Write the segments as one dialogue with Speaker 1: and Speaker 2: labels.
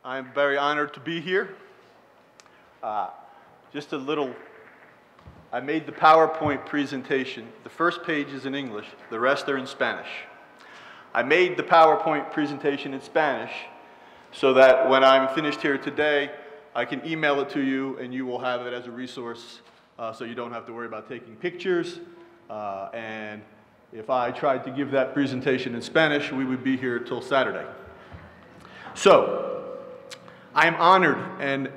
Speaker 1: I'm very honored to be here. Just a little, I made the PowerPoint presentation. The first page is in English, the rest are in Spanish. I made the PowerPoint presentation in Spanish so that when I'm finished here today, I can email it to you and you will have it as a resource so you don't have to worry about taking pictures. And if I tried to give that presentation in Spanish, we would be here till Saturday. So, I am honored and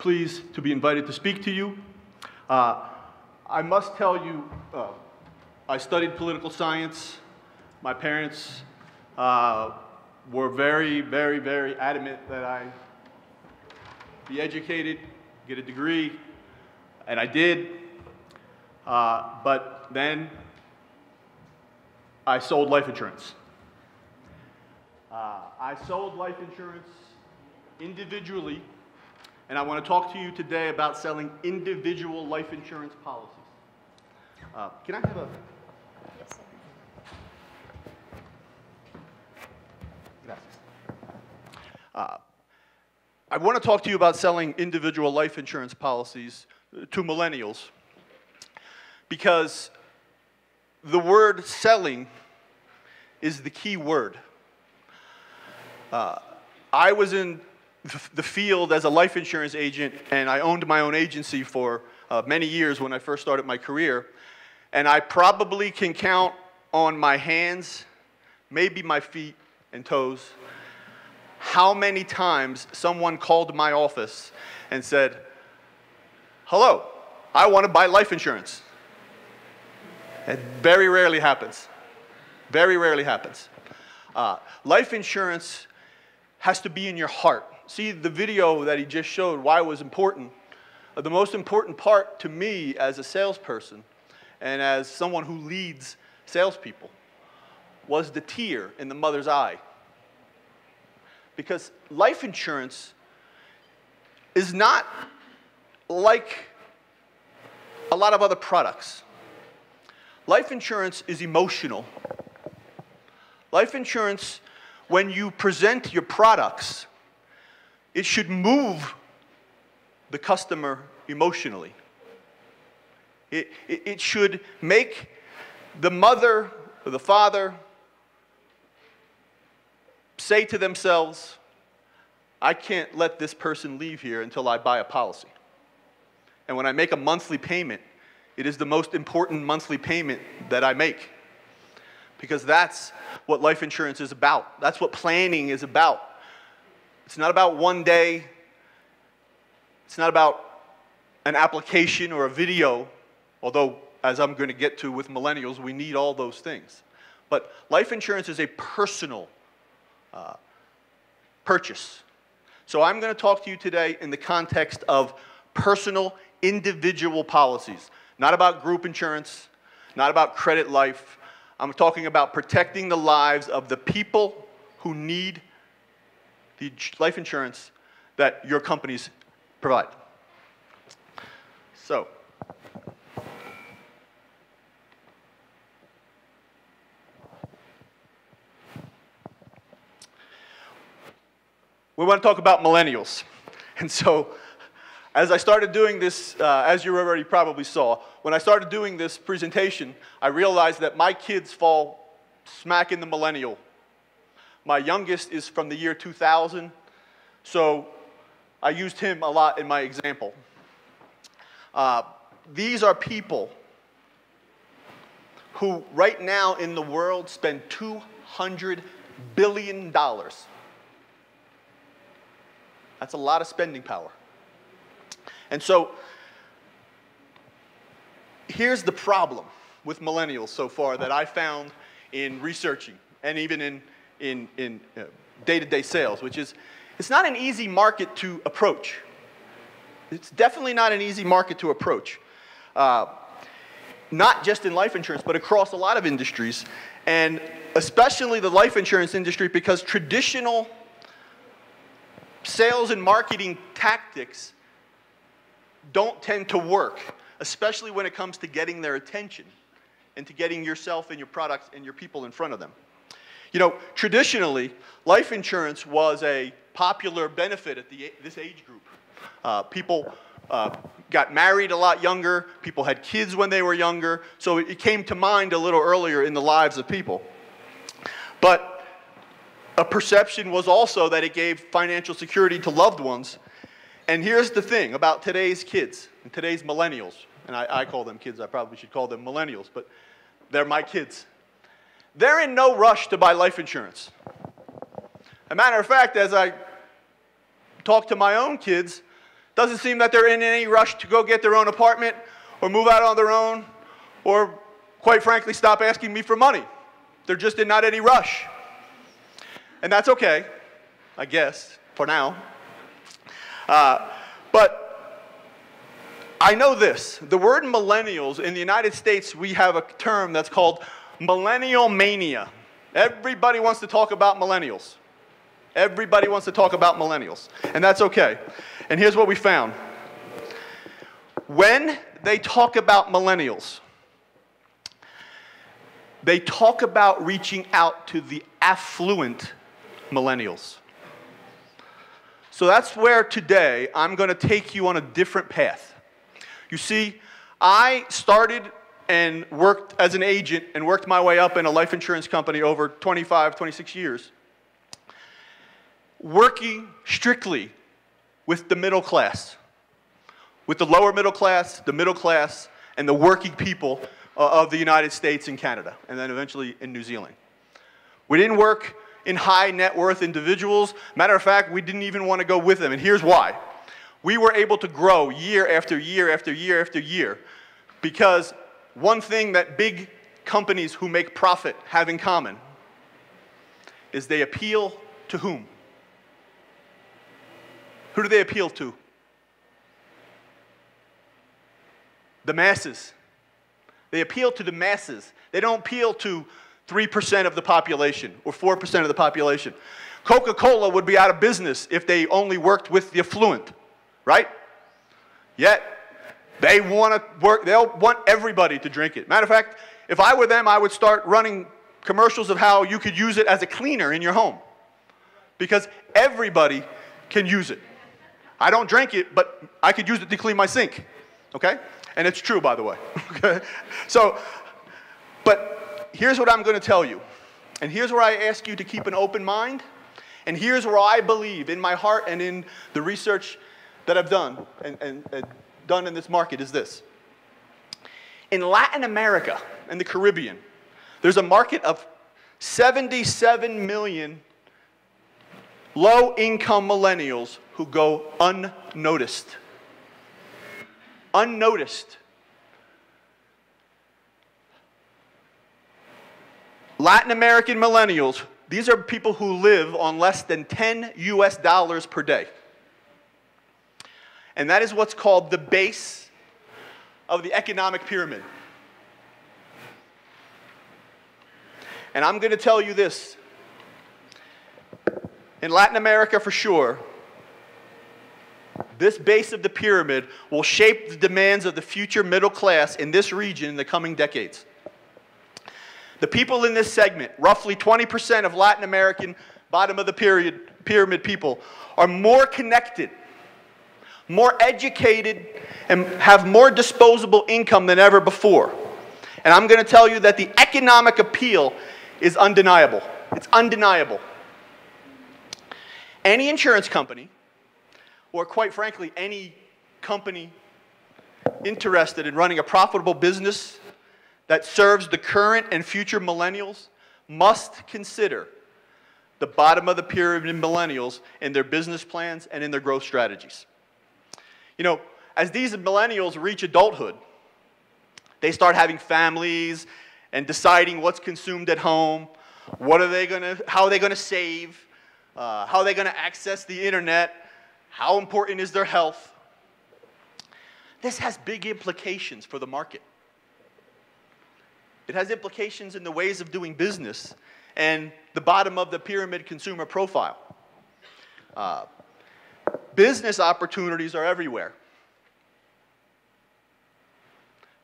Speaker 1: pleased to be invited to speak to you. I must tell you, I studied political science. My parents were very, very, very adamant that I be educated, get a degree, and I did. But then I sold life insurance. I sold life insurance individually, and I want to talk to you today about selling individual life insurance policies. Can I have a...
Speaker 2: Yes, sir.
Speaker 1: Gracias. I want to talk to you about selling individual life insurance policies to millennials because the word selling is the key word. I was in the field as a life insurance agent, and I owned my own agency for many years when I first started my career. And I probably can count on my hands, maybe my feet and toes, how many times someone called my office and said, "Hello, I want to buy life insurance." It very rarely happens. Very rarely happens. Life insurance has to be in your heart. See the video that he just showed, why it was important. The most important part to me as a salesperson and as someone who leads salespeople was the tear in the mother's eye. Because life insurance is not like a lot of other products. Life insurance is emotional. Life insurance, when you present your products, it should move the customer emotionally. It should make the mother or the father say to themselves, "I can't let this person leave here until I buy a policy. And when I make a monthly payment, it is the most important monthly payment that I make." Because that's what life insurance is about. That's what planning is about. It's not about one day. It's not about an application or a video, although, as I'm going to get to with millennials, we need all those things. But life insurance is a personal purchase. So I'm going to talk to you today in the context of personal, individual policies. Not about group insurance, not about credit life. I'm talking about protecting the lives of the people who need the life insurance that your companies provide. So, we want to talk about millennials. And so, as I started doing this, as you already probably saw, when I started doing this presentation, I realized that my kids fall smack in the millennial. My youngest is from the year 2000, so I used him a lot in my example. These are people who right now in the world spend $200 billion. That's a lot of spending power. And so, here's the problem with millennials so far that I found in researching and even in day-to-day sales, which is it's not an easy market to approach. It's definitely not an easy market to approach. Not just in life insurance, but across a lot of industries, and especially the life insurance industry, because traditional sales and marketing tactics don't tend to work, especially when it comes to getting their attention and to getting yourself and your products and your people in front of them. You know, traditionally, life insurance was a popular benefit at this age group. People got married a lot younger. People had kids when they were younger. So it came to mind a little earlier in the lives of people. But a perception was also that it gave financial security to loved ones. And here's the thing about today's kids and today's millennials. And I call them kids. I probably should call them millennials. But they're my kids. They're in no rush to buy life insurance. As a matter of fact, as I talk to my own kids, doesn't seem that they're in any rush to go get their own apartment or move out on their own or, quite frankly, stop asking me for money. They're just in not any rush. And that's okay, I guess, for now. But I know this. The word millennials, in the United States, we have a term that's called millennial mania. Everybody wants to talk about millennials. Everybody wants to talk about millennials, and that's okay. And here's what we found. When they talk about millennials, they talk about reaching out to the affluent millennials. So that's where today I'm going to take you on a different path. You see, I started and worked as an agent and worked my way up in a life insurance company over 25, 26 years. Working strictly with the middle class, with the lower middle class, and the working people of the United States and Canada, and then eventually in New Zealand. We didn't work in high net worth individuals. Matter of fact, we didn't even want to go with them, and here's why. We were able to grow year after year after year after year because one thing that big companies who make profit have in common is they appeal to whom? Who do they appeal to? The masses. They appeal to the masses. They don't appeal to 3% of the population or 4% of the population. Coca-Cola would be out of business if they only worked with the affluent, right? Yet, they want to work, they'll want everybody to drink it. Matter of fact, if I were them, I would start running commercials of how you could use it as a cleaner in your home. Because everybody can use it. I don't drink it, but I could use it to clean my sink, okay? And it's true, by the way, okay? So, but here's what I'm going to tell you. And here's where I ask you to keep an open mind. And here's where I believe in my heart and in the research that I've done and done in this market is this. In Latin America and the Caribbean, there's a market of 77 million low-income millennials who go unnoticed. Unnoticed. Latin American millennials, these are people who live on less than $10 US per day. And that is what's called the base of the economic pyramid. And I'm going to tell you this. In Latin America, for sure, this base of the pyramid will shape the demands of the future middle class in this region in the coming decades. The people in this segment, roughly 20% of Latin American bottom of the pyramid people, are more connected, more educated, and have more disposable income than ever before. And I'm going to tell you that the economic appeal is undeniable. It's undeniable. Any insurance company, or quite frankly, any company interested in running a profitable business that serves the current and future millennials must consider the bottom of the pyramid millennials in their business plans and in their growth strategies. You know, as these millennials reach adulthood, they start having families and deciding what's consumed at home, how are they going to save, how are they going to access the internet, how important is their health. This has big implications for the market. It has implications in the ways of doing business and the bottom of the pyramid consumer profile. Business opportunities are everywhere.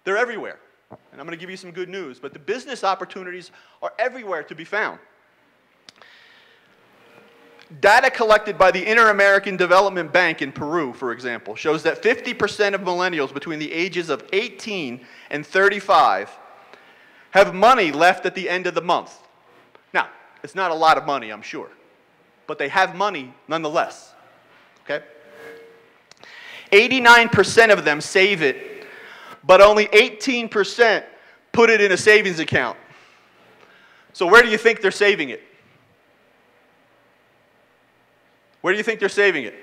Speaker 1: They're everywhere. And I'm going to give you some good news, but the business opportunities are everywhere to be found. Data collected by the Inter-American Development Bank in Peru, for example, shows that 50% of millennials between the ages of 18 and 35 have money left at the end of the month. Now, it's not a lot of money, I'm sure, but they have money nonetheless, okay? 89% of them save it, but only 18% put it in a savings account. So where do you think they're saving it? Where do you think they're saving it?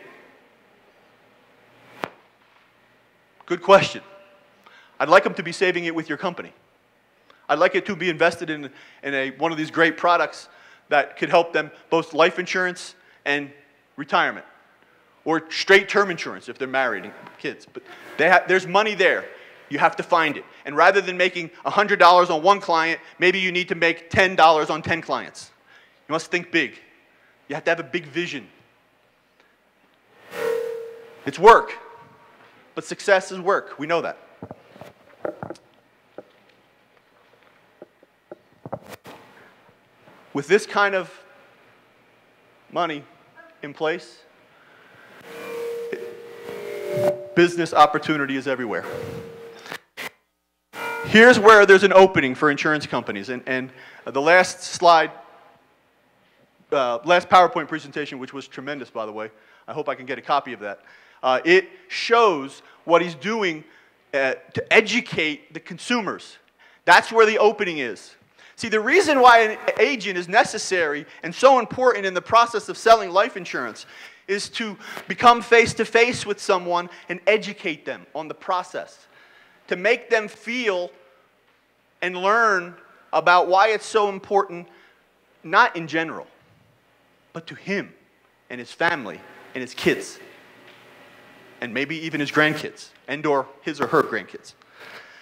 Speaker 1: Good question. I'd like them to be saving it with your company. I'd like it to be invested in one of these great products that could help them both life insurance and retirement, or straight term insurance if they're married and kids. But there's money there. You have to find it. And rather than making $100 on one client, maybe you need to make $10 on 10 clients. You must think big. You have to have a big vision. It's work, but success is work. We know that. With this kind of money in place, business opportunity is everywhere. Here's where there's an opening for insurance companies. And the last slide, last PowerPoint presentation, which was tremendous, by the way. I hope I can get a copy of that. It shows what he's doing to educate the consumers. That's where the opening is. See, the reason why an agent is necessary and so important in the process of selling life insurance is to become face-to-face with someone and educate them on the process, to make them feel and learn about why it's so important, not in general, but to him and his family and his kids, and maybe even his grandkids, and or his or her grandkids.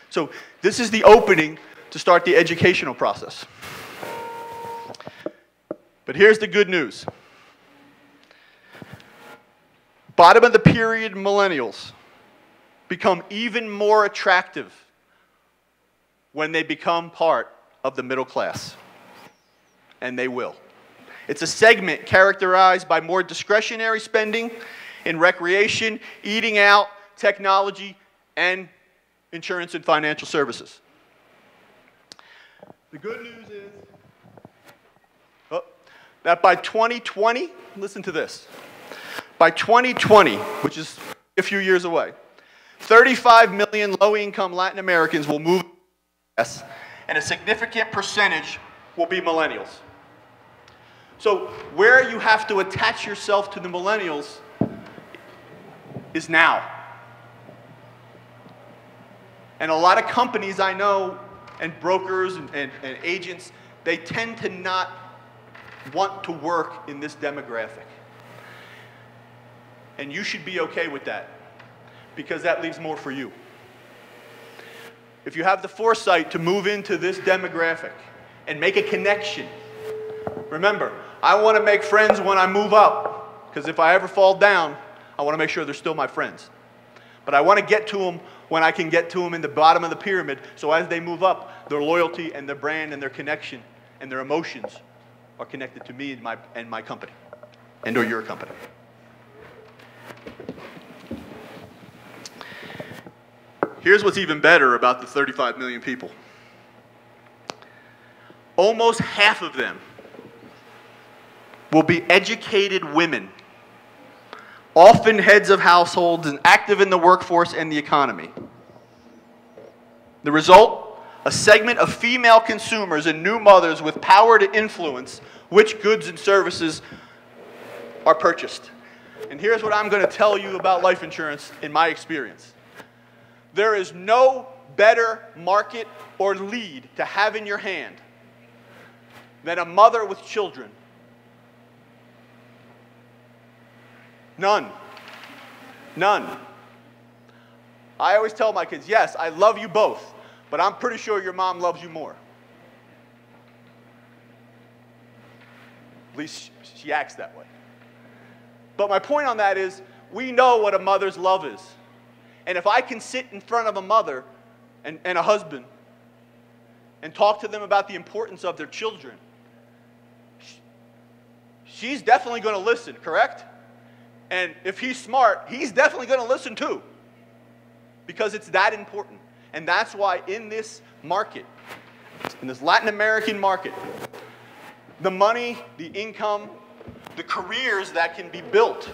Speaker 1: So this is the opening to start the educational process. But here's the good news. Bottom of the period millennials become even more attractive when they become part of the middle class. And they will. It's a segment characterized by more discretionary spending in recreation, eating out, technology, and insurance and financial services. The good news is that by 2020, listen to this, by 2020, which is a few years away, 35 million low-income Latin Americans will move to the US, and a significant percentage will be millennials. So where you have to attach yourself to the millennials is now. And a lot of companies I know, and brokers and agents, they tend to not want to work in this demographic. And you should be okay with that, because that leaves more for you. If you have the foresight to move into this demographic and make a connection, remember, I want to make friends when I move up, because if I ever fall down, I want to make sure they're still my friends. But I want to get to them when I can get to them in the bottom of the pyramid, so as they move up, their loyalty and their brand and their connection and their emotions are connected to me and my company, and or your company. Here's what's even better about the 35 million people. Almost half of them will be educated women, often heads of households and active in the workforce and the economy. The result? A segment of female consumers and new mothers with power to influence which goods and services are purchased. And here's what I'm going to tell you about life insurance in my experience. There is no better market or lead to have in your hand than a mother with children. None. None. I always tell my kids, yes, I love you both, but I'm pretty sure your mom loves you more. At least she acts that way. But my point on that is, we know what a mother's love is. And if I can sit in front of a mother and a husband and talk to them about the importance of their children, she's definitely going to listen, correct? And if he's smart, he's definitely going to listen too. Because it's that important. And that's why in this market, in this Latin American market, the money, the income, the careers that can be built,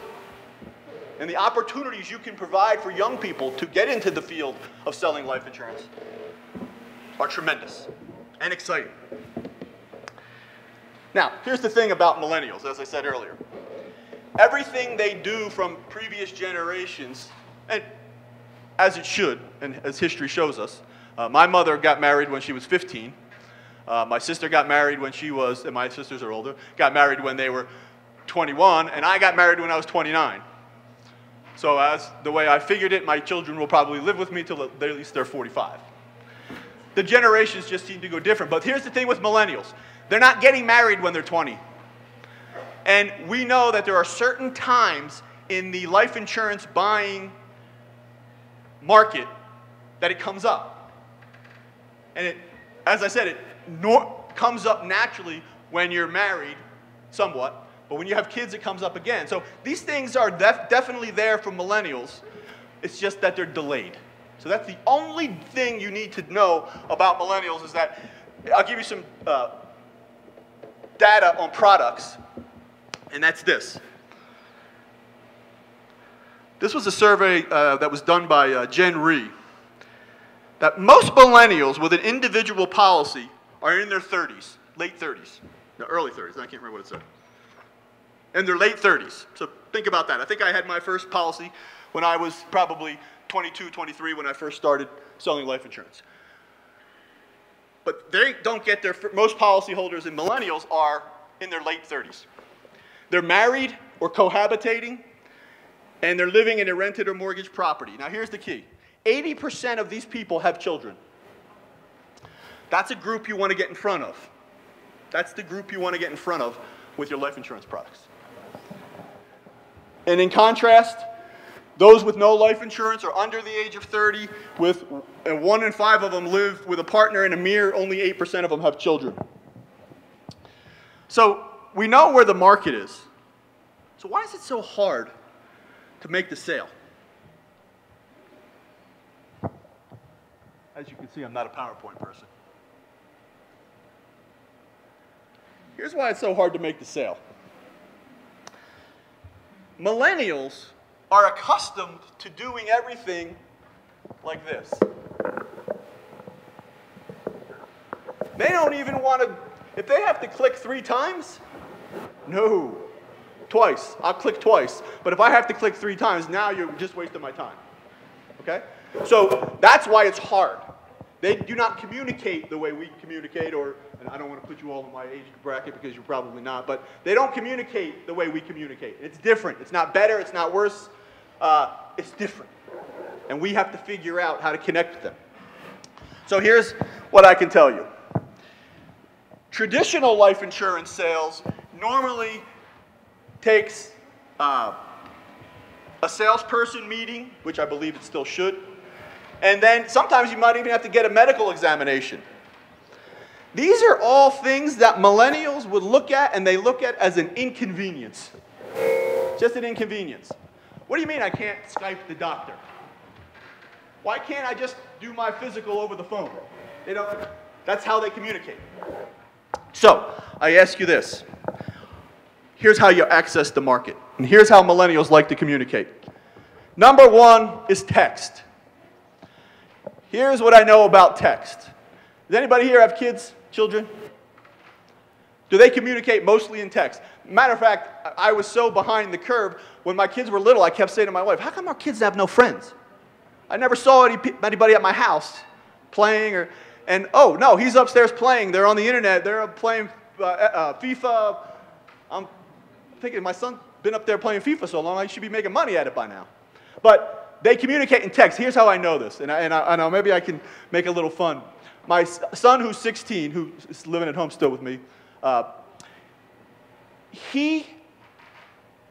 Speaker 1: and the opportunities you can provide for young people to get into the field of selling life insurance are tremendous and exciting. Now, here's the thing about millennials, as I said earlier. Everything they do from previous generations, and as it should, and as history shows us, my mother got married when she was 15. My sister got married when she was, and my sisters are older, got married when they were 21, and I got married when I was 29. So as the way I figured it, my children will probably live with me till at least they're 45. The generations just seem to go different. But here's the thing with millennials. They're not getting married when they're 20. And we know that there are certain times in the life insurance buying market that it comes up. And it, as I said, it comes up naturally when you're married somewhat. But when you have kids, it comes up again. So these things are definitely there for millennials. It's just that they're delayed. So that's the only thing you need to know about millennials is that, I'll give you some data on products, and that's this. This was a survey that was done by Jen Rhee, that most millennials with an individual policy are in their 30s, late 30s, no, early 30s, I can't remember what it said. In their late 30s. So think about that. I think I had my first policy when I was probably 22, 23 when I first started selling life insurance. But they don't get their, most policyholders in millennials are in their late 30s. They're married or cohabitating, and they're living in a rented or mortgaged property. Now here's the key. 80% of these people have children. That's a group you want to get in front of. That's the group you want to get in front of with your life insurance products. And in contrast, those with no life insurance are under the age of 30, and 1 in 5 of them live with a partner, and a mere only 8% of them have children. So we know where the market is. So why is it so hard to make the sale? As you can see, I'm not a PowerPoint person. Here's why it's so hard to make the sale. Millennials are accustomed to doing everything like this. They don't even want to, if they have to click 3 times, no, twice. I'll click twice. But if I have to click 3 times, now you're just wasting my time. Okay? So that's why it's hard. They do not communicate the way we communicate, and I don't want to put you all in my age bracket because you're probably not, but they don't communicate the way we communicate. It's different. It's not better. It's not worse. It's different. And we have to figure out how to connect with them. So here's what I can tell you. Traditional life insurance sales normally takes a salesperson meeting, which I believe it still should, and then sometimes you might even have to get a medical examination. These are all things that millennials would look at, and they look at as an inconvenience. Just an inconvenience. What do you mean I can't Skype the doctor? Why can't I just do my physical over the phone? They don't, that's how they communicate. So, I ask you this. Here's how you access the market. And here's how millennials like to communicate. Number 1 is text. Here's what I know about text. Does anybody here have kids, children? Do they communicate mostly in text? Matter of fact, I was so behind the curve. When my kids were little, I kept saying to my wife, how come our kids have no friends? I never saw anybody at my house playing, and oh, no, he's upstairs playing. They're on the internet. They're playing FIFA. I'm thinking, my son's been up there playing FIFA so long, I should be making money at it by now. But they communicate in text. Here's how I know this, and I know maybe I can make a little fun. My son, who's 16, who is living at home still with me,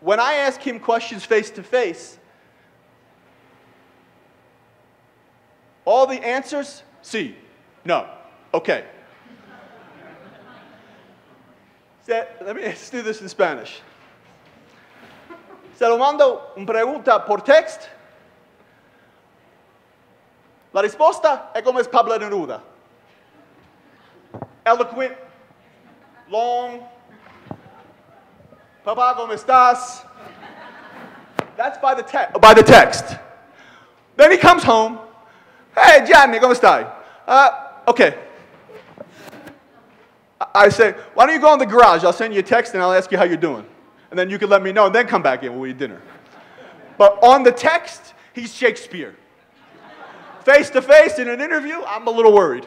Speaker 1: when I ask him questions face to face, all the answers, sí, no, okay. Let's do this in Spanish. Se lo mando una pregunta por text. La risposta è come Pablo Neruda. Eloquent, long. Papa, ¿cómo estás? That's by the text. Then he comes home. Hey, Gianni, ¿cómo estás? Okay. I say, why don't you go in the garage? I'll send you a text and I'll ask you how you're doing. And then you can let me know and then come back in when we eat dinner. But on the text, he's Shakespeare. Face to face in an interview, I'm a little worried.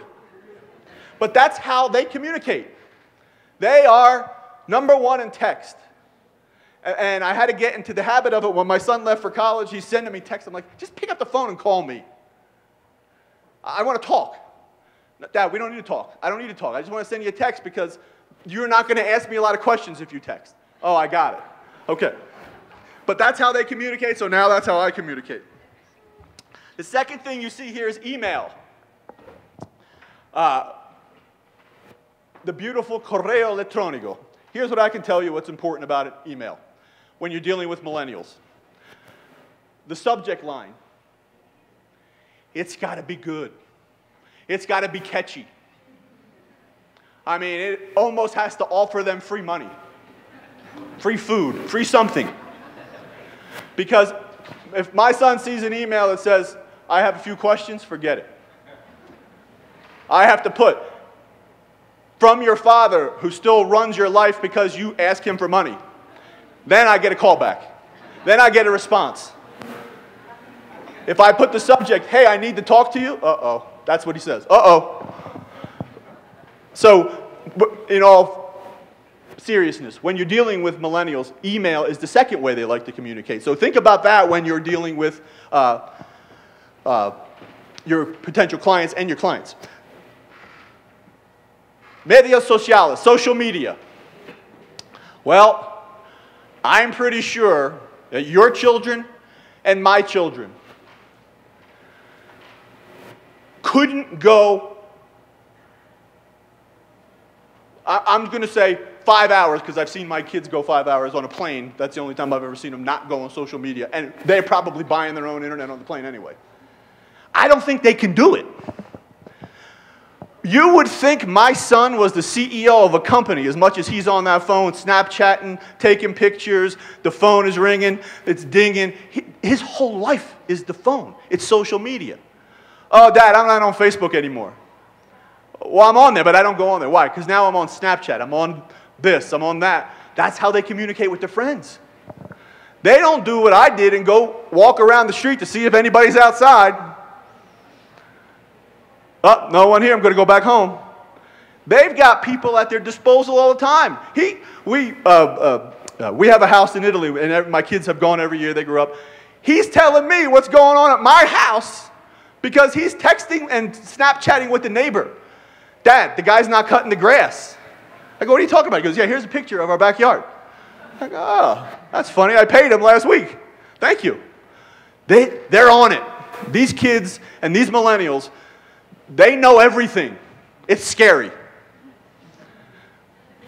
Speaker 1: But that's how they communicate. They are number one in text. And I had to get into the habit of it. When my son left for college, he's sending me texts. I'm like, just pick up the phone and call me. I want to talk. Dad, we don't need to talk. I don't need to talk. I just want to send you a text because you're not going to ask me a lot of questions if you text. Oh, I got it. Okay. But that's how they communicate, so now that's how I communicate. The second thing you see here is email. The beautiful correo electrónico. Here's what I can tell you what's important about it, email, when you're dealing with millennials. The subject line. It's got to be good. It's got to be catchy. I mean, it almost has to offer them free money, free food, free something. Because if my son sees an email that says, I have a few questions, forget it. I have to put, from your father who still runs your life because you ask him for money. Then I get a call back. Then I get a response. If I put the subject, hey, I need to talk to you, uh-oh. That's what he says, uh-oh. So, in all seriousness, when you're dealing with millennials, email is the second way they like to communicate. So think about that when you're dealing with your potential clients and your clients. Medios sociales, social media. Well, I'm pretty sure that your children and my children couldn't go, I'm going to say 5 hours, because I've seen my kids go 5 hours on a plane. That's the only time I've ever seen them not go on social media. And they're probably buying their own internet on the plane anyway. I don't think they can do it. You would think my son was the CEO of a company as much as he's on that phone, Snapchatting, taking pictures, the phone is ringing, it's dinging. His whole life is the phone. It's social media. Oh, Dad, I'm not on Facebook anymore. Well, I'm on there, but I don't go on there. Why? Because now I'm on Snapchat. I'm on this. I'm on that. That's how they communicate with their friends. They don't do what I did and go walk around the street to see if anybody's outside. Oh, no one here. I'm going to go back home. They've got people at their disposal all the time. We have a house in Italy, and my kids have gone every year. They grew up. He's telling me what's going on at my house because he's texting and Snapchatting with the neighbor. Dad, the guy's not cutting the grass. I go, what are you talking about? He goes, yeah, here's a picture of our backyard. I go, oh, that's funny. I paid him last week. Thank you. They're on it. These kids and these millennials, they know everything. It's scary.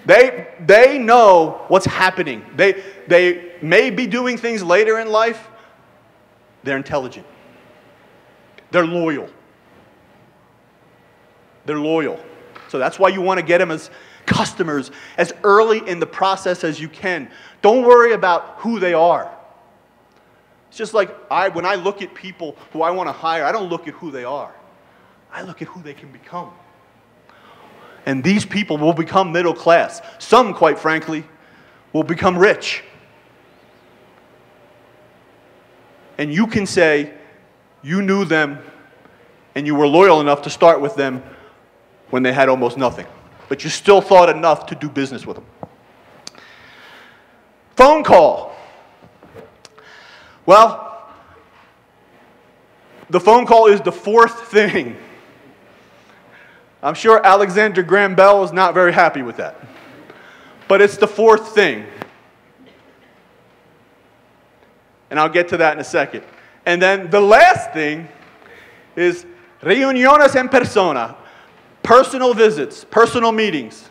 Speaker 1: They know what's happening. They may be doing things later in life. They're intelligent. They're loyal. They're loyal. So that's why you want to get them as customers as early in the process as you can. Don't worry about who they are. It's just like when I look at people who I want to hire, I don't look at who they are. I look at who they can become. And these people will become middle class. Some, quite frankly, will become rich. And you can say you knew them and you were loyal enough to start with them when they had almost nothing. But you still thought enough to do business with them. Phone call. Well, the phone call is the fourth thing. I'm sure Alexander Graham Bell is not very happy with that. But it's the fourth thing. And I'll get to that in a second. And then the last thing is reuniones en persona. Personal visits, personal meetings.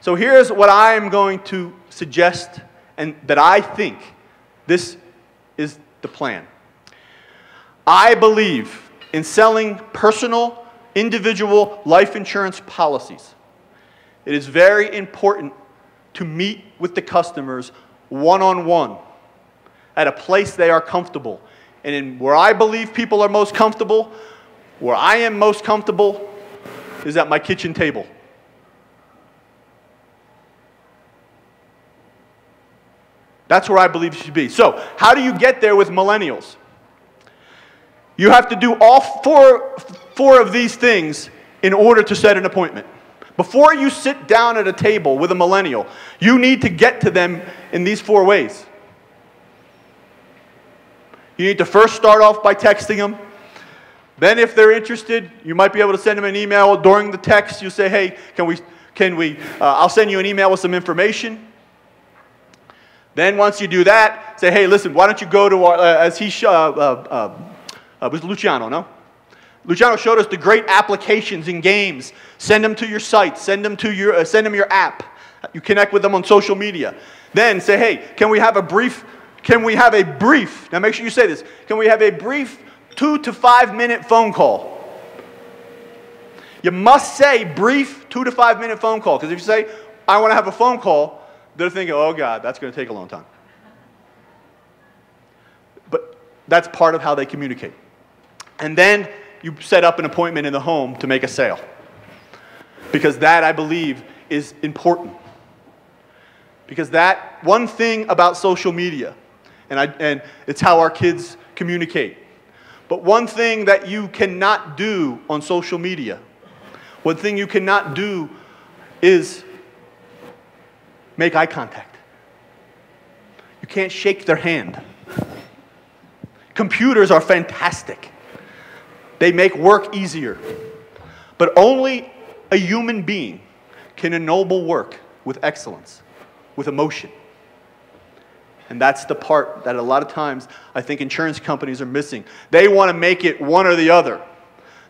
Speaker 1: So here's what I'm going to suggest, and that I think this is the plan. I believe in selling personal, individual life insurance policies. It is very important to meet with the customers one-on-one at a place they are comfortable. And where I believe people are most comfortable, where I am most comfortable, is at my kitchen table. That's where I believe you should be. So, how do you get there with millennials? You have to do all four of these things in order to set an appointment. Before you sit down at a table with a millennial, you need to get to them in these 4 ways. You need to first start off by texting them. Then if they're interested, you might be able to send them an email. During the text, you say, hey, I'll send you an email with some information. Then once you do that, say, hey, listen, why don't you go to our, was Luciano, no? Luciano showed us the great applications and games. Send them to your site. Send them your app. You connect with them on social media. Then say, hey, can we have a brief, now make sure you say this, can we have a brief 2 to 5 minute phone call? You must say brief 2 to 5 minute phone call, because if you say, I want to have a phone call, they're thinking, oh God, that's going to take a long time. But that's part of how they communicate. And then you set up an appointment in the home to make a sale. Because that, I believe, is important. Because that, one thing about social media, and it's how our kids communicate. But one thing that you cannot do on social media, one thing you cannot do is make eye contact. You can't shake their hand. Computers are fantastic. They make work easier. But only a human being can ennoble work with excellence, with emotion. And that's the part that a lot of times I think insurance companies are missing. They want to make it one or the other.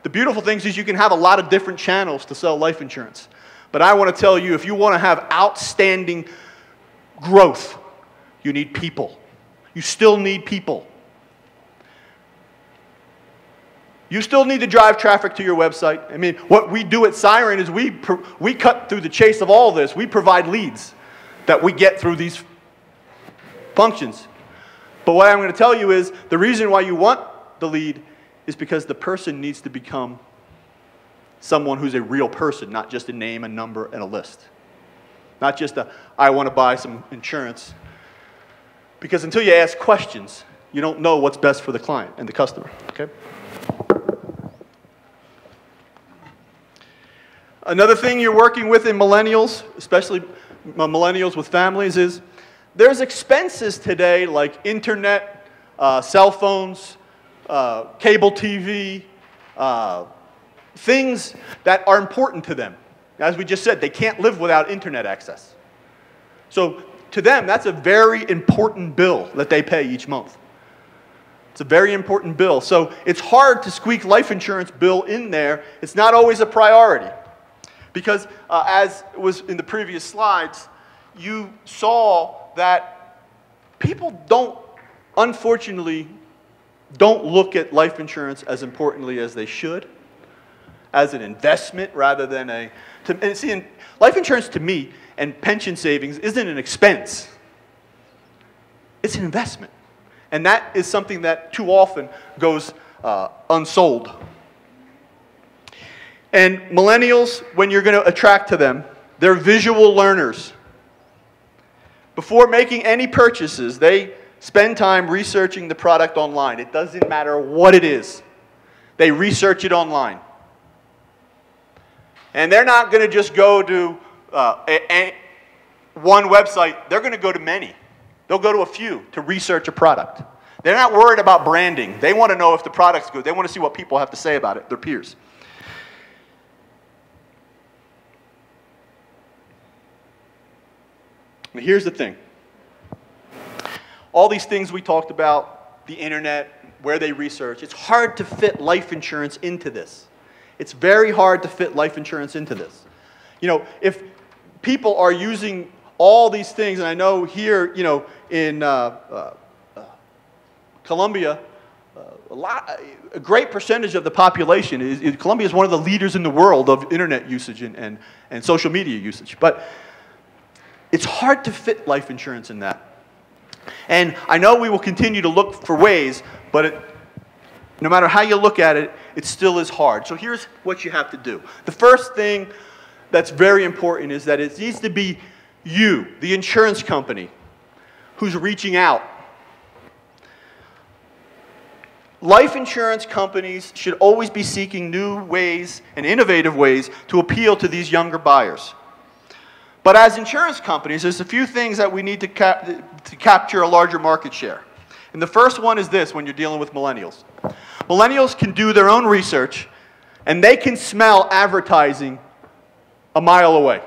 Speaker 1: The beautiful thing is you can have a lot of different channels to sell life insurance. But I want to tell you, if you want to have outstanding growth, you need people. You still need people. You still need to drive traffic to your website. I mean, what we do at Siren is we cut through the chase of all this. We provide leads that we get through these functions. But what I'm going to tell you is the reason why you want the lead is because the person needs to become someone who's a real person, not just a name, a number, and a list. Not just I want to buy some insurance. Because until you ask questions, you don't know what's best for the client and the customer. Okay? Another thing you're working with in millennials, especially millennials with families, is there's expenses today like internet, cell phones, cable TV, things that are important to them. As we just said, they can't live without internet access. So to them, that's a very important bill that they pay each month. It's a very important bill. So it's hard to squeak life insurance bill in there. It's not always a priority. Because as was in the previous slides, you saw that people unfortunately, don't look at life insurance as importantly as they should, as an investment rather than life insurance to me and pension savings isn't an expense. It's an investment. And that is something that too often goes unsold. And millennials, when you're going to attract to them, they're visual learners. Before making any purchases, they spend time researching the product online. It doesn't matter what it is. They research it online. And they're not going to just go to one website. They're going to go to many. They'll go to a few to research a product. They're not worried about branding. They want to know if the product's good. They want to see what people have to say about it, their peers. But here's the thing. All these things we talked about, the internet, where they research, it's hard to fit life insurance into this. It's very hard to fit life insurance into this. You know, if people are using all these things, and I know here, you know, in Colombia, a great percentage of the population Colombia is one of the leaders in the world of internet usage and social media usage. But it's hard to fit life insurance in that. And I know we will continue to look for ways, but no matter how you look at it, it still is hard. So here's what you have to do. The first thing that's very important is that it needs to be you, the insurance company, who's reaching out. Life insurance companies should always be seeking new ways and innovative ways to appeal to these younger buyers. But as insurance companies, there's a few things that we need to capture a larger market share. And the first one is this when you're dealing with millennials. Millennials can do their own research, and they can smell advertising a mile away.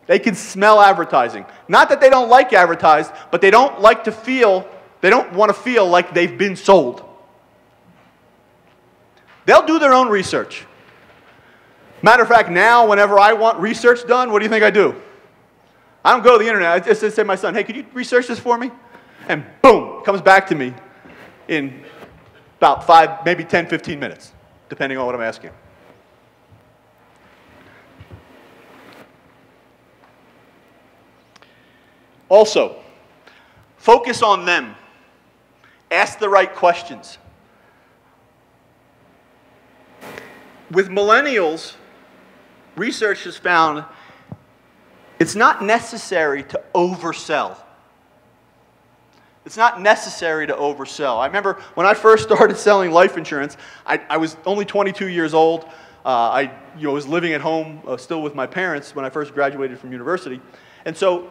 Speaker 1: They can smell advertising. Not that they don't like advertised, but they don't want to feel like they've been sold. They'll do their own research. Matter of fact, now, whenever I want research done, what do you think I do? I don't go to the internet. I just say to my son, hey, could you research this for me? And boom, it comes back to me in about 5, maybe 10, 15 minutes, depending on what I'm asking. Also, focus on them. Ask the right questions. With millennials, research has found it's not necessary to oversell. It's not necessary to oversell. I remember when I first started selling life insurance, I was only 22 years old. I was living at home still with my parents when I first graduated from university. And so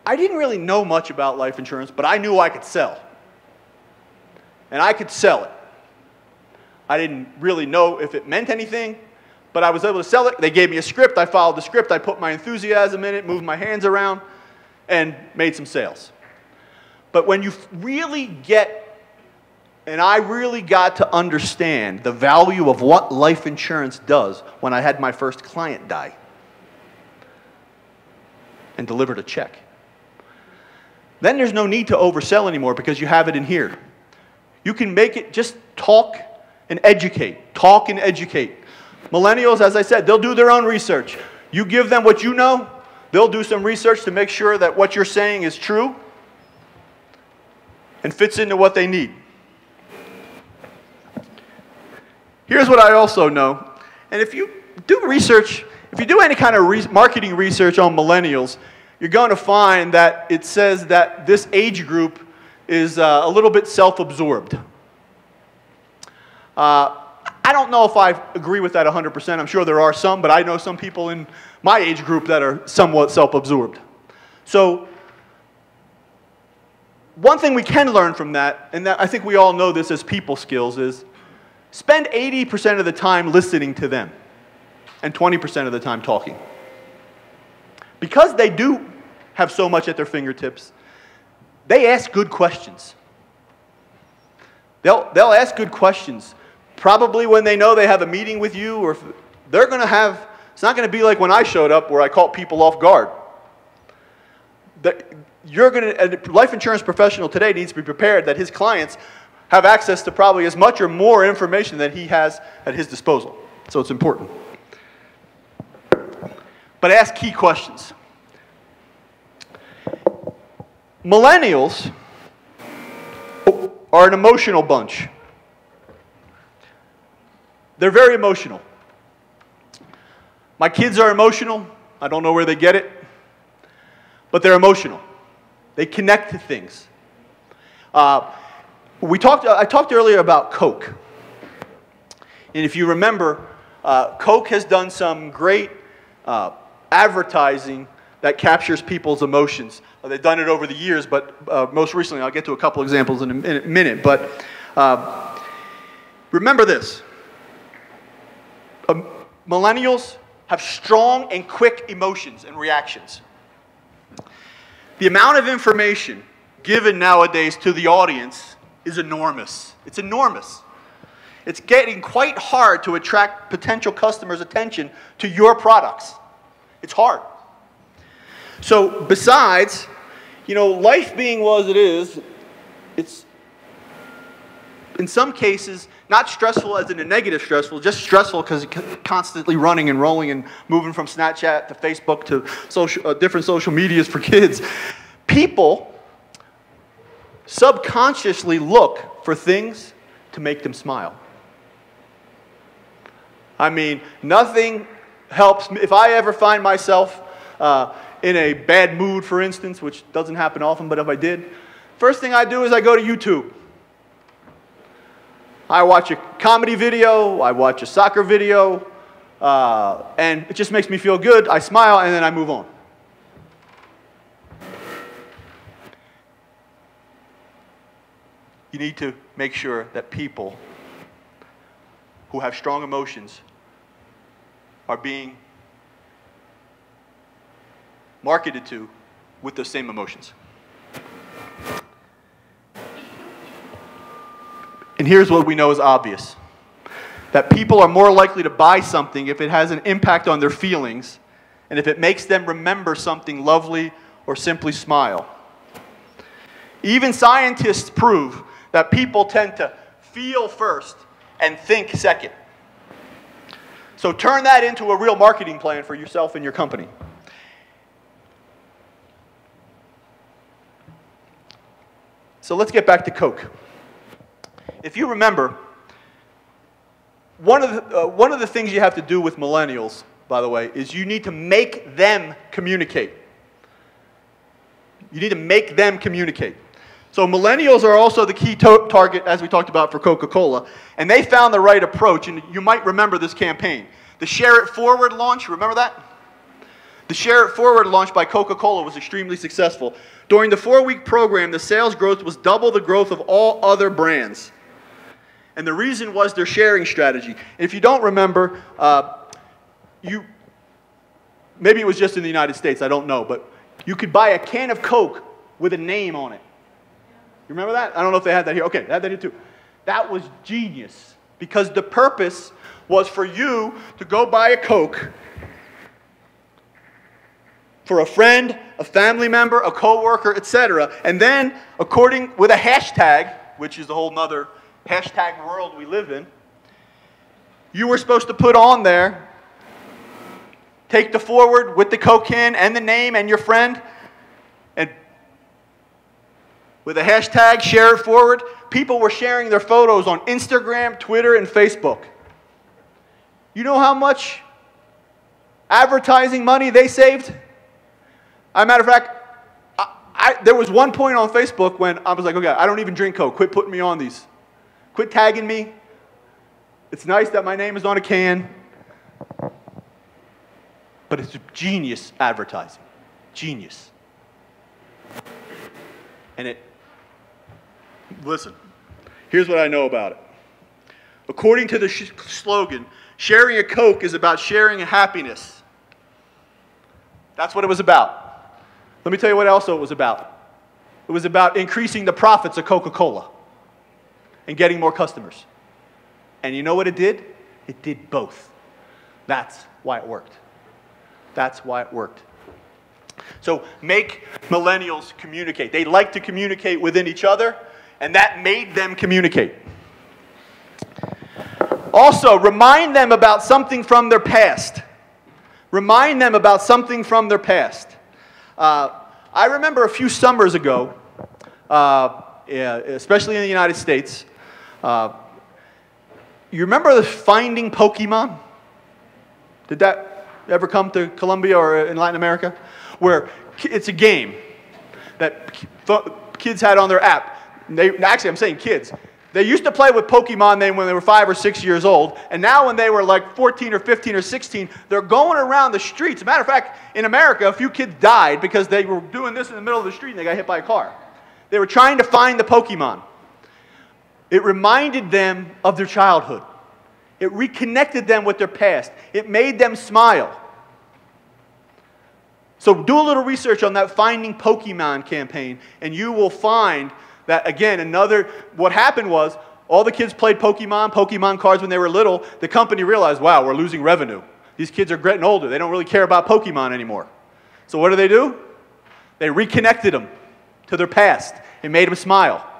Speaker 1: I didn't really know much about life insurance, but I knew I could sell. And I could sell it. I didn't really know if it meant anything, but I was able to sell it. They gave me a script. I followed the script. I put my enthusiasm in it, moved my hands around, and made some sales. But when you really get, and I really got to understand the value of what life insurance does when I had my first client die and delivered a check. Then there's no need to oversell anymore because you have it in here. You can make it just talk and educate. Talk and educate. Millennials, as I said, they'll do their own research. You give them what you know, they'll do some research to make sure that what you're saying is true and fits into what they need. Here's what I also know. And if you do research, if you do any kind of marketing research on millennials, you're going to find that it says that this age group is a little bit self-absorbed. I don't know if I agree with that 100%. I'm sure there are some, but I know some people in my age group that are somewhat self-absorbed. So one thing we can learn from that, and that I think we all know this as people skills, is spend 80% of the time listening to them and 20% of the time talking. Because they do have so much at their fingertips, they ask good questions. They'll ask good questions. Probably when they know they have a meeting with you, or if they're going to have, it's not going to be like when I showed up where I caught people off guard. A life insurance professional today needs to be prepared that his clients have access to probably as much or more information than he has at his disposal. So it's important. But ask key questions. Millennials are an emotional bunch. They're very emotional. My kids are emotional. I don't know where they get it. But they're emotional. They connect to things. I talked earlier about Coke. And if you remember, Coke has done some great advertising that captures people's emotions. They've done it over the years, but most recently, I'll get to a couple examples in a minute. But remember this. Millennials have strong and quick emotions and reactions. The amount of information given nowadays to the audience is enormous. It's enormous. It's getting quite hard to attract potential customers' attention to your products. It's hard. So besides, life being as it is, it's in some cases not stressful as in a negative stressful, just stressful because you're constantly running and rolling and moving from Snapchat to Facebook to different social medias for kids. People subconsciously look for things to make them smile. I mean, nothing helps me. If I ever find myself in a bad mood, for instance, which doesn't happen often, but if I did, first thing I do is I go to YouTube. I watch a comedy video, I watch a soccer video, and it just makes me feel good. I smile, and then I move on. You need to make sure that people who have strong emotions are being marketed to with those same emotions. And here's what we know is obvious. That people are more likely to buy something if it has an impact on their feelings and if it makes them remember something lovely or simply smile. Even scientists prove that people tend to feel first and think second. So turn that into a real marketing plan for yourself and your company. So let's get back to Coke. If you remember, one of the things you have to do with millennials, by the way, is you need to make them communicate. You need to make them communicate. So millennials are also the key target, as we talked about, for Coca-Cola. And they found the right approach. And you might remember this campaign. The Share It Forward launch, remember that? The Share It Forward launch by Coca-Cola was extremely successful. During the 4-week program, the sales growth was double the growth of all other brands. And the reason was their sharing strategy. And if you don't remember, maybe it was just in the United States, I don't know, but you could buy a can of Coke with a name on it. You remember that? I don't know if they had that here. Okay, they had that here too. That was genius because the purpose was for you to go buy a Coke for a friend, a family member, a coworker, etc. And then, with a hashtag, which is a whole nother hashtag world we live in, you were supposed to put on there, take the forward with the Coke can and the name and your friend, and with a hashtag, share it forward. People were sharing their photos on Instagram, Twitter, and Facebook. You know how much advertising money they saved? As a matter of fact, there was one point on Facebook when I was like, okay, I don't even drink Coke. Quit putting me on these. Quit tagging me. It's nice that my name is on a can. But it's genius advertising. Genius. And listen, here's what I know about it. According to the slogan, sharing a Coke is about sharing a happiness. That's what it was about. Let me tell you what else it was about. It was about increasing the profits of Coca-Cola and getting more customers. And you know what it did? It did both. That's why it worked. That's why it worked. So make millennials communicate. They like to communicate within each other, and that made them communicate. Also, remind them about something from their past. Remind them about something from their past. I remember a few summers ago, especially in the United States, you remember the Finding Pokemon? Did that ever come to Colombia or in Latin America? Where it's a game that kids had on their app. Actually, I'm saying kids. They used to play with Pokemon when they were 5 or 6 years old, and now when they were like 14 or 15 or 16, they're going around the streets. As a matter of fact, in America, a few kids died because they were doing this in the middle of the street and they got hit by a car. They were trying to find the Pokemon. It reminded them of their childhood. It reconnected them with their past. It made them smile. So do a little research on that Finding Pokemon campaign, and you will find that, again, what happened was, all the kids played Pokemon cards when they were little. The company realized, wow, we're losing revenue. These kids are getting older. They don't really care about Pokemon anymore. So what do? They reconnected them to their past. It made them smile.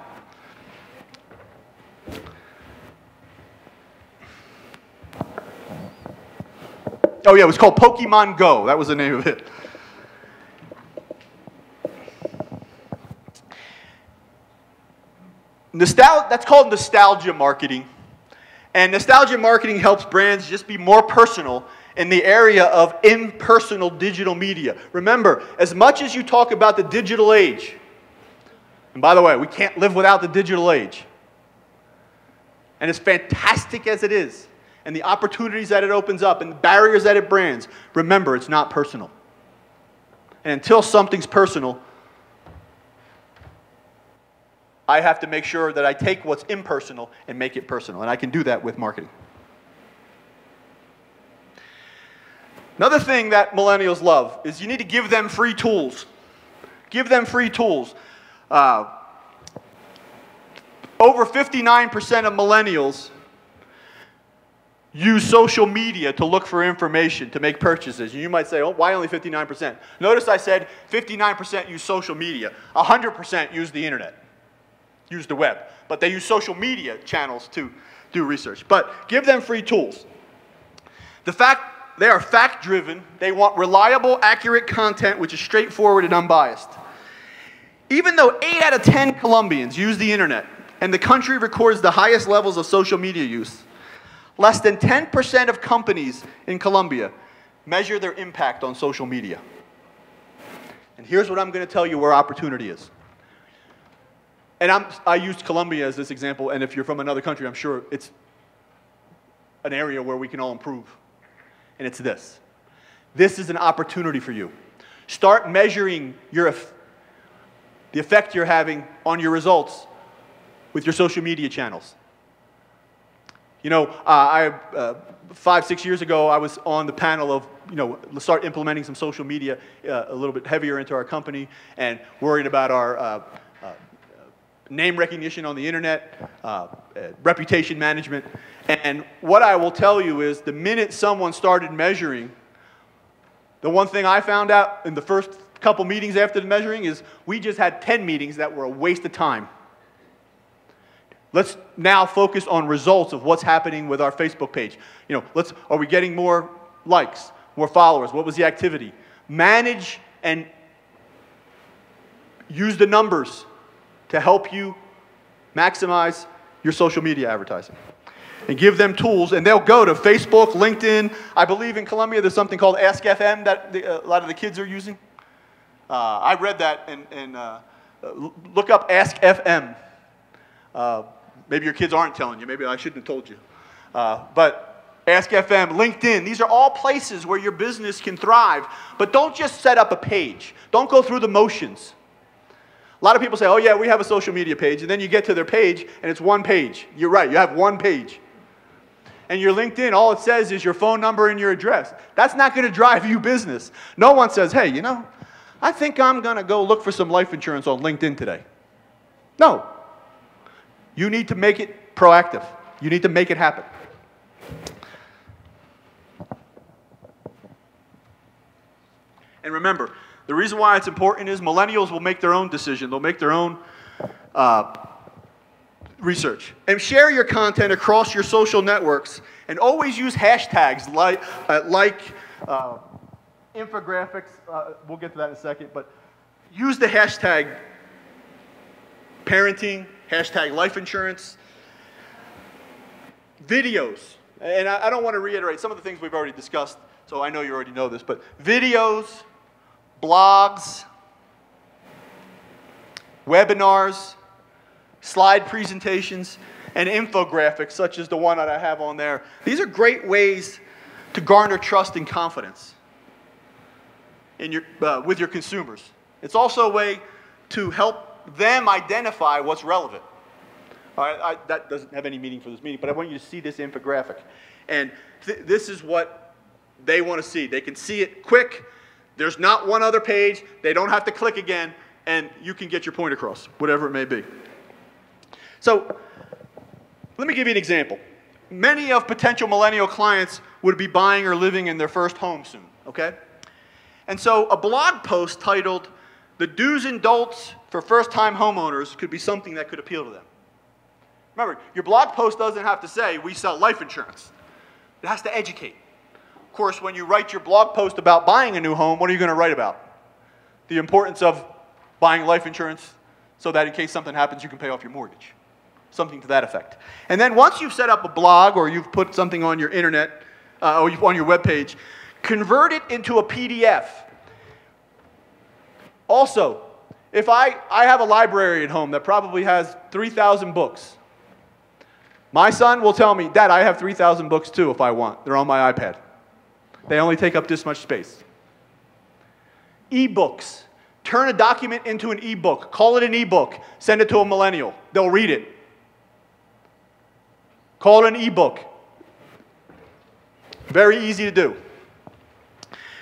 Speaker 1: Oh yeah, it was called Pokemon Go. That was the name of it. That's called nostalgia marketing. And nostalgia marketing helps brands just be more personal in the area of impersonal digital media. Remember, as much as you talk about the digital age, and by the way, we can't live without the digital age. And as fantastic as it is, and the opportunities that it opens up, and the barriers that it brands, remember, it's not personal. And until something's personal, I have to make sure that I take what's impersonal and make it personal. And I can do that with marketing. Another thing that millennials love is you need to give them free tools. Give them free tools. Over 59% of millennials use social media to look for information, to make purchases. You might say, oh, why only 59%? Notice I said 59% use social media. 100% use the internet, use the web. But they use social media channels to do research. But give them free tools. They are fact-driven. They want reliable, accurate content which is straightforward and unbiased. Even though 8 out of 10 Colombians use the internet, and the country records the highest levels of social media use, less than 10% of companies in Colombia measure their impact on social media. And here's what I'm going to tell you where opportunity is. And I used Colombia as this example, and if you're from another country, I'm sure it's an area where we can all improve. And it's this. This is an opportunity for you. Start measuring the effect you're having on your results with your social media channels. You know, 5-6 years ago, I was on the panel of, let's start implementing some social media a little bit heavier into our company and worried about our name recognition on the internet, reputation management. And what I will tell you is the minute someone started measuring, the one thing I found out in the first couple meetings after the measuring is we just had 10 meetings that were a waste of time. Let's now focus on results of what's happening with our Facebook page. Are we getting more likes, more followers? What was the activity? Manage and use the numbers to help you maximize your social media advertising. And give them tools, and they'll go to Facebook, LinkedIn. I believe in Colombia there's something called Ask FM that a lot of the kids are using. I read that, and look up Ask FM. Maybe your kids aren't telling you. Maybe I shouldn't have told you. But Ask FM, LinkedIn, these are all places where your business can thrive. But don't just set up a page. Don't go through the motions. A lot of people say, oh yeah, we have a social media page, and then you get to their page, and it's one page. You're right, you have one page. And your LinkedIn, all it says is your phone number and your address. That's not going to drive you business. No one says, hey, I think I'm going to go look for some life insurance on LinkedIn today. No. You need to make it proactive. You need to make it happen. And remember, the reason why it's important is millennials will make their own decision. They'll make their own research. And share your content across your social networks. And always use hashtags like infographics. We'll get to that in a second. But use the hashtag parenting, hashtag life insurance, videos. And I don't want to reiterate some of the things we've already discussed, so I know you already know this, but videos, blogs, webinars, slide presentations, and infographics such as the one that I have on there. These are great ways to garner trust and confidence in with your consumers. It's also a way to help them identify what's relevant. All right, that doesn't have any meaning for this meeting, but I want you to see this infographic. And this is what they want to see. They can see it quick. There's not one other page. They don't have to click again, and you can get your point across, whatever it may be. So let me give you an example. Many of potential millennial clients would be buying or living in their first home soon, okay? And so a blog post titled, The do's and don'ts for first-time homeowners could be something that could appeal to them. Remember, your blog post doesn't have to say, we sell life insurance. It has to educate. Of course, when you write your blog post about buying a new home, what are you going to write about? The importance of buying life insurance so that in case something happens, you can pay off your mortgage. Something to that effect. And then once you've set up a blog or you've put something on your internet, or on your webpage, convert it into a PDF. Also, if I have a library at home that probably has 3,000 books. My son will tell me, Dad, I have 3,000 books too if I want. They're on my iPad. They only take up this much space. E-books. Turn a document into an e-book. Call it an e-book. Send it to a millennial. They'll read it. Call it an e-book. Very easy to do.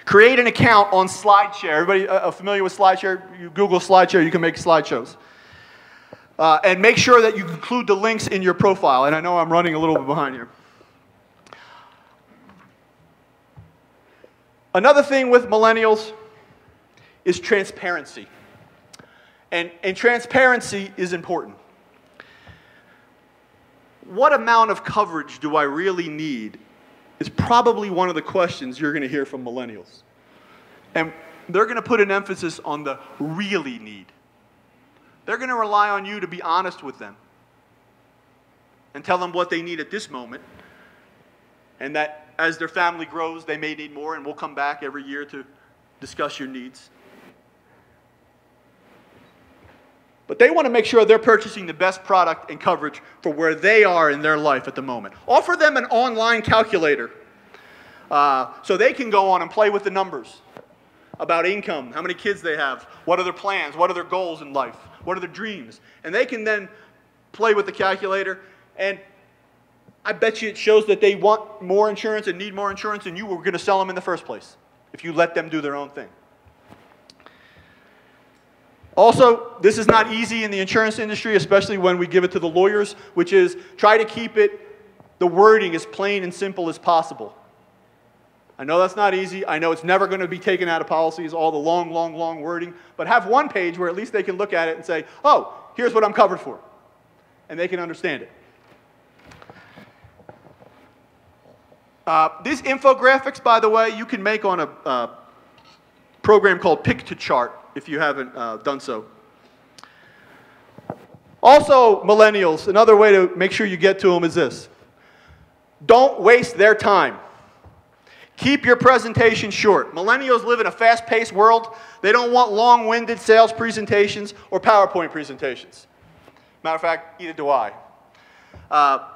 Speaker 1: Create an account on SlideShare. Everybody familiar with SlideShare? You Google SlideShare, you can make slideshows. And make sure that you include the links in your profile. And I know I'm running a little bit behind here. Another thing with millennials is transparency. And transparency is important. What amount of coverage do I really need is probably one of the questions you're going to hear from millennials. And they're going to put an emphasis on the really need. They're going to rely on you to be honest with them and tell them what they need at this moment, and that as their family grows, they may need more, and we'll come back every year to discuss your needs. But they want to make sure they're purchasing the best product and coverage for where they are in their life at the moment. Offer them an online calculator so they can go on and play with the numbers about income, how many kids they have, what are their plans, what are their goals in life, what are their dreams. And they can then play with the calculator, and I bet you it shows that they want more insurance and need more insurance than you were going to sell them in the first place if you let them do their own thing. Also, this is not easy in the insurance industry, especially when we give it to the lawyers, which is try to keep the wording as plain and simple as possible. I know that's not easy. I know it's never going to be taken out of policies, all the long, long, long wording. But have one page where at least they can look at it and say, oh, here's what I'm covered for. And they can understand it. These infographics, by the way, you can make on a program called Pick to Chart if you haven't done so. Also, millennials, another way to make sure you get to them is this. Don't waste their time. Keep your presentation short. Millennials live in a fast-paced world. They don't want long-winded sales presentations or PowerPoint presentations. Matter of fact, neither do I.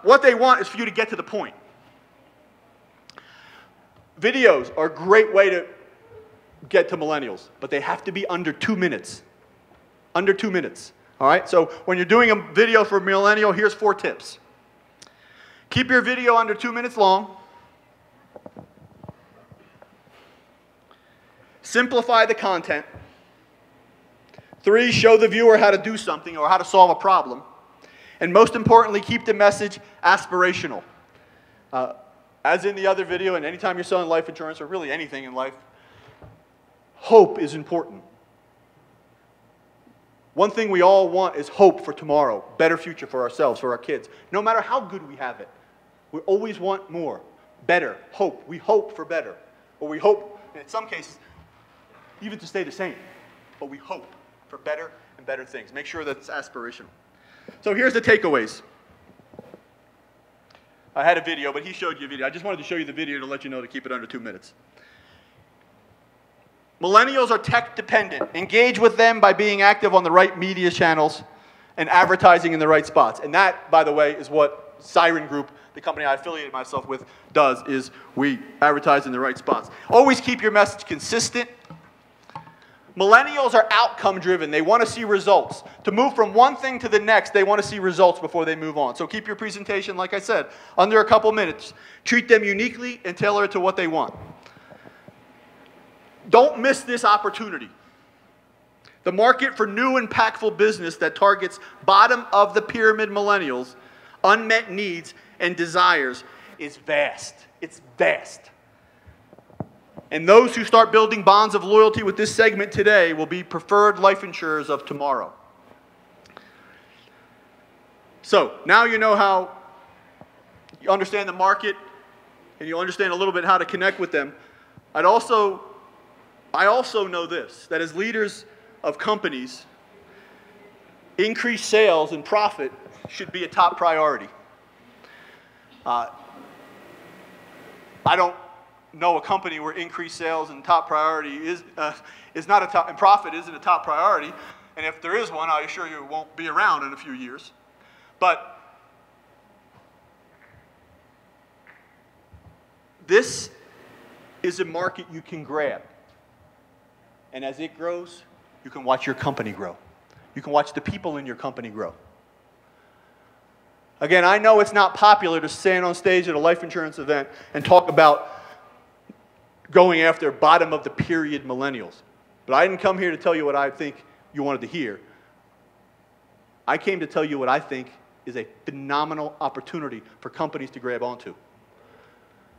Speaker 1: What they want is for you to get to the point. Videos are a great way to get to millennials, but they have to be under 2 minutes. Under 2 minutes. All right? So when you're doing a video for a millennial, here's 4 tips. Keep your video under 2 minutes long. Simplify the content. 3, show the viewer how to do something or how to solve a problem. And most importantly, keep the message aspirational. As in the other video, and anytime you're selling life insurance or really anything in life, hope is important. One thing we all want is hope for tomorrow, better future for ourselves, for our kids. No matter how good we have it, we always want more, better, hope. We hope for better. Or we hope, in some cases, even to stay the same. But we hope for better and better things. Make sure that it's aspirational. So here's the takeaways. I had a video, but he showed you a video. I just wanted to show you the video to let you know to keep it under 2 minutes. Millennials are tech dependent. Engage with them by being active on the right media channels and advertising in the right spots. And that, by the way, is what Siren Group, the company I affiliated myself with, does, is we advertise in the right spots. Always keep your message consistent. Millennials are outcome driven. They want to see results. To move from one thing to the next, they want to see results before they move on. So keep your presentation, like I said, under a couple minutes. Treat them uniquely and tailor it to what they want. Don't miss this opportunity. The market for new impactful business that targets bottom of the pyramid millennials, unmet needs and desires is vast. It's vast. And those who start building bonds of loyalty with this segment today will be preferred life insurers of tomorrow. So now you know how you understand the market and you understand a little bit how to connect with them. I also know this, that as leaders of companies, increased sales and profit should be a top priority. I don't know a company where increased sales and top priority is not a top, and profit isn't a top priority. And if there is one, I assure you it won't be around in a few years. But this is a market you can grab. And as it grows, you can watch your company grow. You can watch the people in your company grow. Again, I know it's not popular to stand on stage at a life insurance event and talk about going after bottom of the period millennials. But I didn't come here to tell you what I think you wanted to hear. I came to tell you what I think is a phenomenal opportunity for companies to grab onto.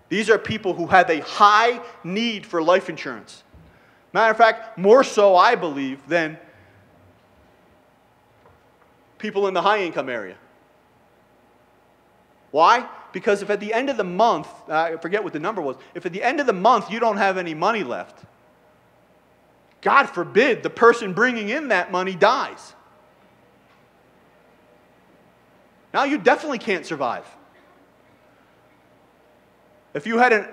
Speaker 1: These are people who have a high need for life insurance. Matter of fact, more so, I believe, than people in the high income area. Why? Because if at the end of the month, I forget what the number was, if at the end of the month you don't have any money left, God forbid the person bringing in that money dies. Now you definitely can't survive. If you had an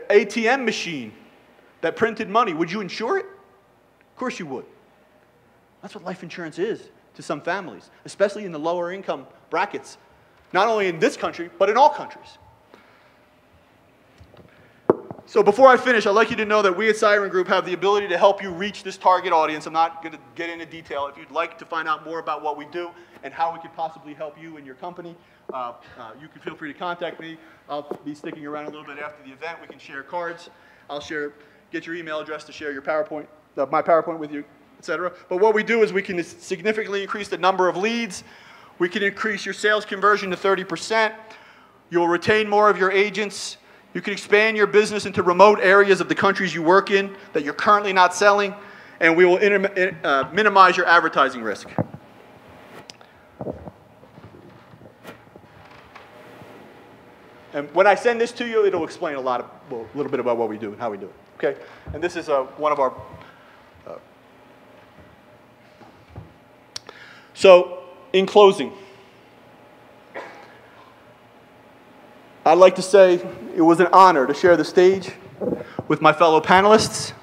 Speaker 1: ATM machine that printed money, would you insure it? Of course you would. That's what life insurance is to some families, especially in the lower income brackets. Not only in this country, but in all countries. So before I finish, I'd like you to know that we at Siren Group have the ability to help you reach this target audience. I'm not going to get into detail. If you'd like to find out more about what we do and how we could possibly help you and your company, you can feel free to contact me. I'll be sticking around a little bit after the event. We can share cards. I'll get your email address to share your PowerPoint, my PowerPoint with you, etc. But what we do is we can significantly increase the number of leads. We can increase your sales conversion to 30%. You'll retain more of your agents. You can expand your business into remote areas of the countries you work in that you're currently not selling, and we will minimize your advertising risk. And when I send this to you, it'll explain a little bit about what we do and how we do it. Okay? And this is one of our. So, in closing, I'd like to say it was an honor to share the stage with my fellow panelists.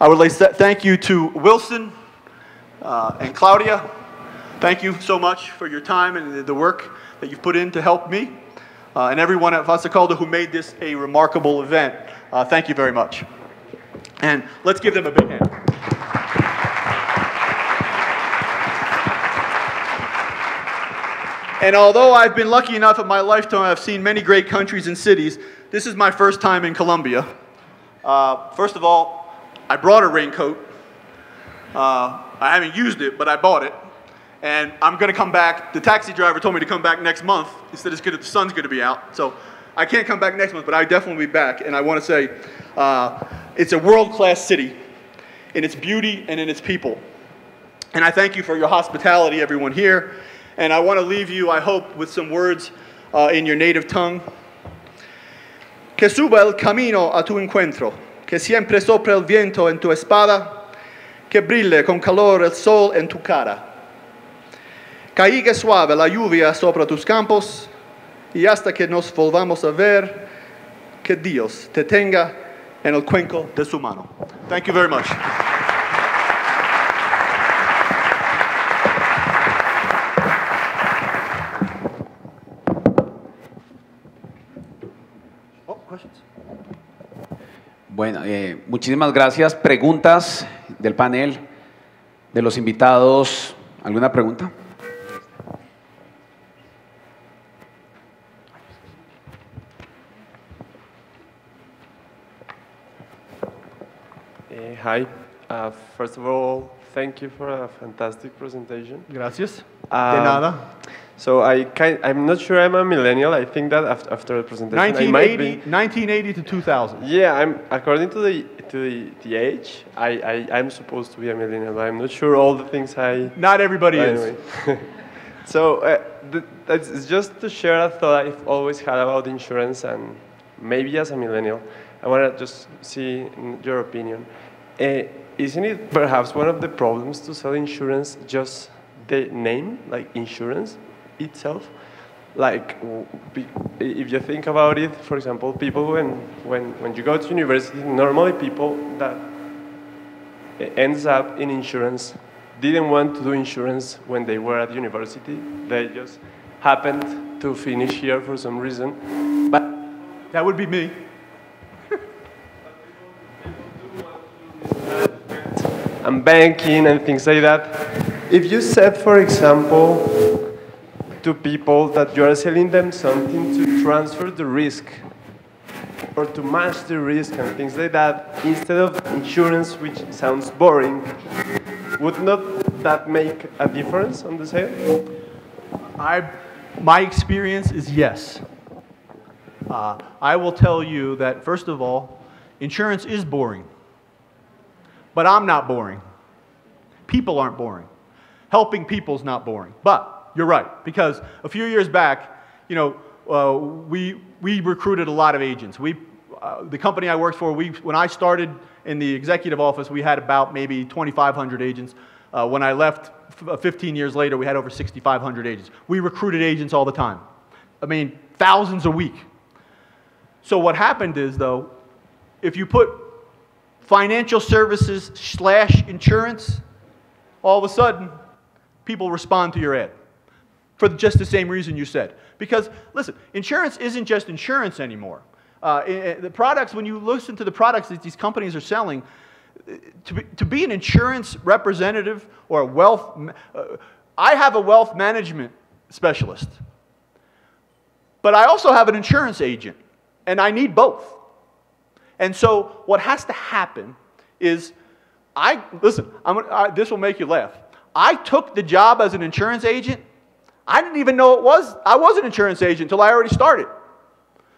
Speaker 1: I would like to thank you to Wilson and Claudia. Thank you so much for your time and the work that you've put in to help me. And everyone at Vasa Calda who made this a remarkable event. Thank you very much. And let's give them a big hand. And although I've been lucky enough in my lifetime, I've seen many great countries and cities, this is my first time in Colombia. First of all, I brought a raincoat. I haven't used it, but I bought it. And I'm going to come back. The taxi driver told me to come back next month. He said the sun's going to be out. So I can't come back next month, but I definitely will be back. And I want to say it's a world-class city in its beauty and in its people. And I thank you for your hospitality, everyone here. And I want to leave you, I hope, with some words in your native tongue. Que suba el camino a tu encuentro, que siempre sopre el viento en tu espada, que brille con calor el sol en tu cara. Caiga suave la lluvia sobre tus campos, y hasta que nos volvamos a ver, que Dios te tenga en el cuenco de su mano. Thank you very much.
Speaker 2: Bueno, muchísimas gracias. Preguntas del panel, de los invitados. ¿Alguna pregunta?
Speaker 3: Hi. First of all, thank you for a fantastic presentation.
Speaker 1: Gracias. De nada.
Speaker 3: So I'm not sure I'm a millennial. I think that after the presentation, I might be.
Speaker 1: 1980 to 2000.
Speaker 3: Yeah, according to the age, I'm supposed to be a millennial. I'm not sure all the things I.
Speaker 1: Not everybody
Speaker 3: anyway.
Speaker 1: is.
Speaker 3: So it's just to share a thought I've always had about insurance, and maybe as a millennial, I want to just see your opinion. Isn't it perhaps one of the problems to sell insurance just the name, like insurance itself? Like, if you think about it, for example, people when you go to university, normally people that ends up in insurance didn't want to do insurance when they were at university. They just happened to finish here for some reason. But
Speaker 1: that would be me.
Speaker 3: And banking and things like that. If you said, for example, to people that you are selling them something to transfer the risk or to match the risk and things like that, instead of insurance, which sounds boring, would not that make a difference on the sale?
Speaker 1: My experience is yes. I will tell you that, first of all, insurance is boring. But I'm not boring. People aren't boring. Helping people's not boring. But you're right, because a few years back, you know, we recruited a lot of agents. The company I worked for, when I started in the executive office, we had about maybe 2,500 agents. When I left 15 years later, we had over 6,500 agents. We recruited agents all the time. I mean, thousands a week. So what happened is, though, if you put financial services / insurance, all of a sudden, people respond to your ad for just the same reason you said. Because, listen, insurance isn't just insurance anymore. The products, when you listen to the products that these companies are selling, to be an insurance representative or a wealth, I have a wealth management specialist, but I also have an insurance agent, and I need both. And so what has to happen is, this will make you laugh. I took the job as an insurance agent. I didn't even know I was an insurance agent until I already started.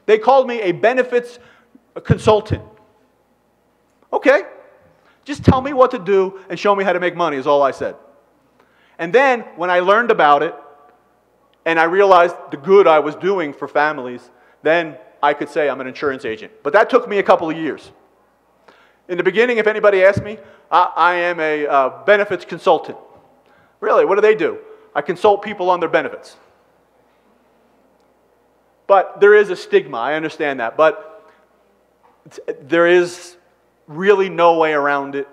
Speaker 1: They called me a benefits consultant. Okay, just tell me what to do and show me how to make money is all I said. And then when I learned about it and I realized the good I was doing for families, then I could say I'm an insurance agent. But that took me a couple of years. In the beginning, if anybody asked me, I am a benefits consultant. Really, what do? I consult people on their benefits. But there is a stigma, I understand that. But there is really no way around it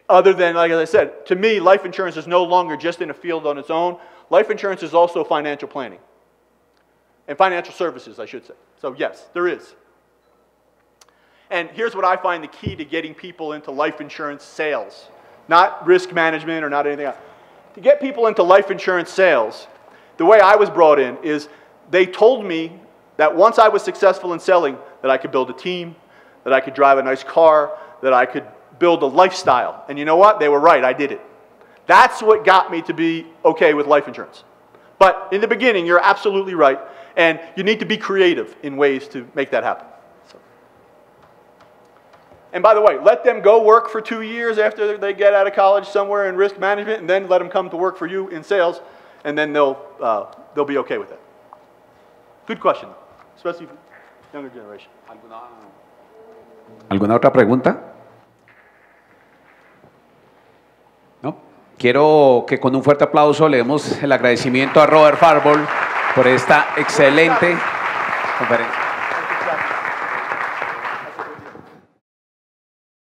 Speaker 1: other than, like I said, to me, life insurance is no longer just in a field on its own. Life insurance is also financial planning. And financial services, I should say. So yes, there is. And here's what I find the key to getting people into life insurance sales. Not risk management or not anything else. To get people into life insurance sales, the way I was brought in is they told me that once I was successful in selling, that I could build a team, that I could drive a nice car, that I could build a lifestyle. And you know what? They were right, I did it. That's what got me to be okay with life insurance. But in the beginning, you're absolutely right. And you need to be creative in ways to make that happen. So. And by the way, let them go work for 2 years after they get out of college somewhere in risk management, and then let them come to work for you in sales, and then they'll be okay with it. Good question, especially for younger generation.
Speaker 2: ¿Alguna otra pregunta? ¿No? Quiero que con un fuerte aplauso le demos el agradecimiento a Robert Falvo por esta excelente conferencia.